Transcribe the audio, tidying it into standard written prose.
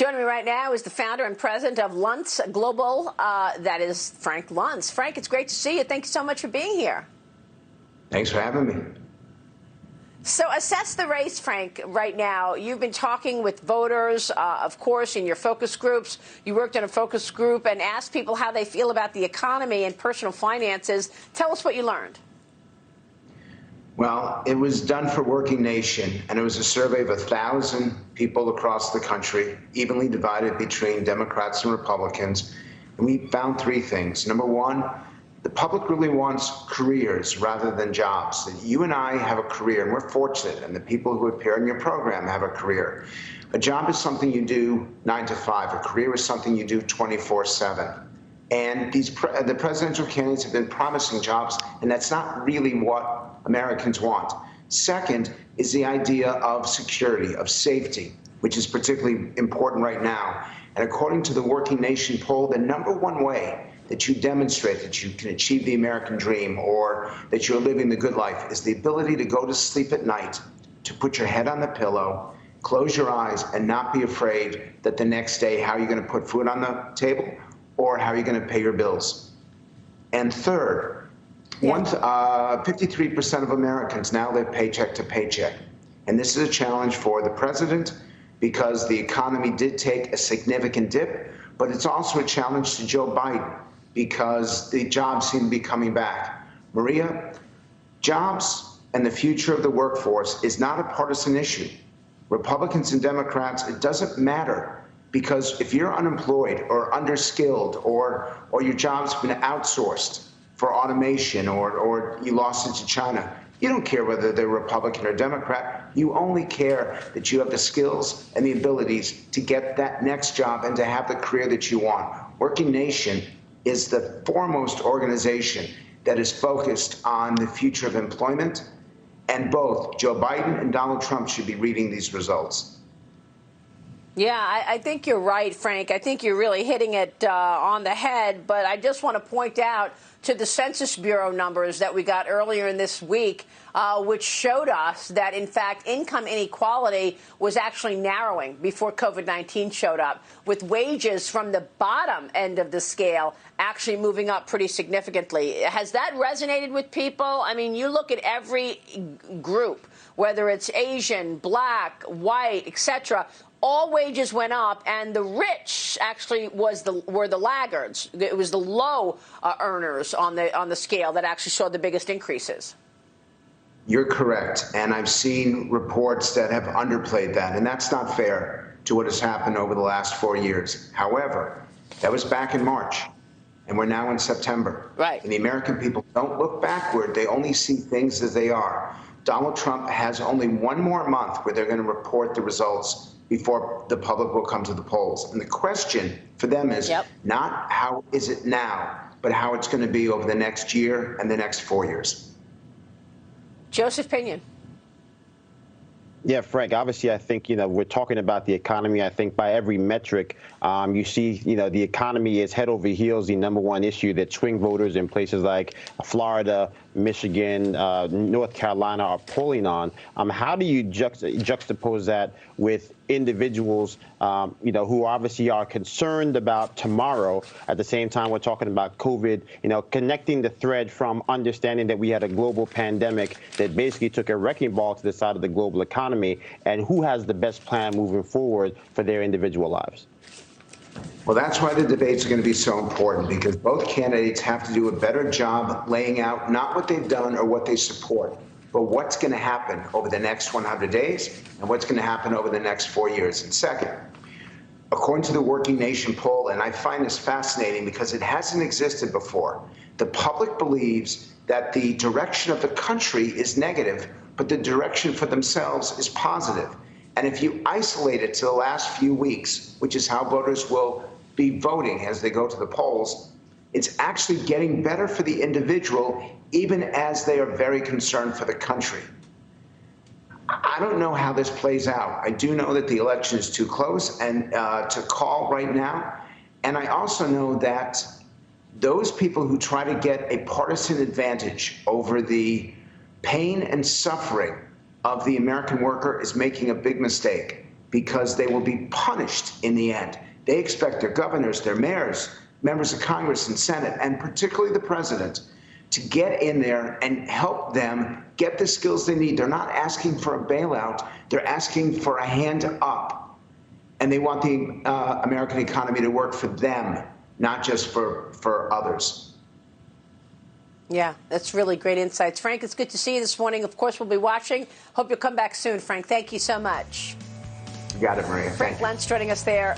Joining me right now is the founder and president of Luntz Global. That is Frank Luntz. Frank, it's great to see you. Thank you so much for being here. Thanks for having me. So assess the race, Frank, right now. You've been talking with voters, of course, in your focus groups. You worked in a focus group and asked people how they feel about the economy and personal finances. Tell us what you learned. Well, it was done for Working Nation, and it was a survey of 1,000 people across the country, evenly divided between Democrats and Republicans. And we found three things. Number one, the public really wants careers rather than jobs. You and I have a career, and we're fortunate, and the people who appear in your program have a career. A job is something you do 9 to 5. A career is something you do 24/7. And the presidential candidates have been promising jobs, and that's not really what Americans want. Second is the idea of security, of safety, which is particularly important right now. And according to the Working Nation poll, the number one way that you demonstrate that you can achieve the American dream or that you're living the good life is the ability to go to sleep at night, to put your head on the pillow, close your eyes, and not be afraid that the next day how you're going to put food on the table or how you're going to pay your bills. And third, 53% of Americans now live paycheck to paycheck. And this is a challenge for the president because the economy did take a significant dip, but it's also a challenge to Joe Biden because the jobs seem to be coming back. Maria, jobs and the future of the workforce is not a partisan issue. Republicans and Democrats, it doesn't matter. Because if you're unemployed or underskilled or your job's been outsourced for automation or you lost it to China, you don't care whether they're Republican or Democrat. You only care that you have the skills and the abilities to get that next job and to have the career that you want. Working Nation is the foremost organization that is focused on the future of employment, and both Joe Biden and Donald Trump should be reading these results. Yeah, I think you're right, Frank. I think you're really hitting it on the head. But I just want to point out to the Census Bureau numbers that we got earlier in this week, which showed us that, in fact, income inequality was actually narrowing before COVID-19 showed up, with wages from the bottom end of the scale actually moving up pretty significantly. Has that resonated with people? I mean, you look at every group, whether it's Asian, black, white, etc., all wages went up, and the rich actually were the laggards. It was the low earners on the scale that actually saw the biggest increases. You're correct, and I've seen reports that have underplayed that, and that's not fair to what has happened over the last 4 years. However, that was back in March, and we're now in September. Right. And the American people don't look backward. They only see things as they are. Donald Trump has only one more month where they're going to report the results before the public will come to the polls. And the question for them is not how is it now, but how it's going to be over the next year and the next 4 years. Joseph Pinion. Yeah, Frank, obviously, I think, we're talking about the economy. I think by every metric, you see, the economy is head over heels, the number one issue that swing voters in places like Florida, Michigan, North Carolina are polling on. How do you juxtapose that with individuals, who obviously are concerned about tomorrow? At the same time, we're talking about COVID, connecting the thread from understanding that we had a global pandemic that basically took a wrecking ball to the side of the global economy, and who has the best plan moving forward for their individual lives? Well, that's why the debates are going to be so important, because both candidates have to do a better job laying out not what they've done or what they support, but what's going to happen over the next 100 days and what's going to happen over the next 4 years. And second, according to the Working Nation poll, and I find this fascinating because it hasn't existed before, the public believes that the direction of the country is negative, but the direction for themselves is positive. And if you isolate it to the last few weeks, which is how voters will be voting as they go to the polls, it's actually getting better for the individual, even as they are very concerned for the country. I don't know how this plays out. I do know that the election is too close and to call right now. And I also know that those people who try to get a partisan advantage over the pain and suffering of the American worker is making a big mistake. because they will be punished in the end. They expect their governors, their mayors, members of Congress and Senate, and particularly the president, to get in there and help them get the skills they need. They're not asking for a bailout. They're asking for a hand up. And they want the American economy to work for them, not just for others. Yeah, that's really great insights. Frank, it's good to see you this morning. Of course, we'll be watching. Hope you'll come back soon, Frank. Thank you so much. You got it, Maria. Frank Luntz joining us there.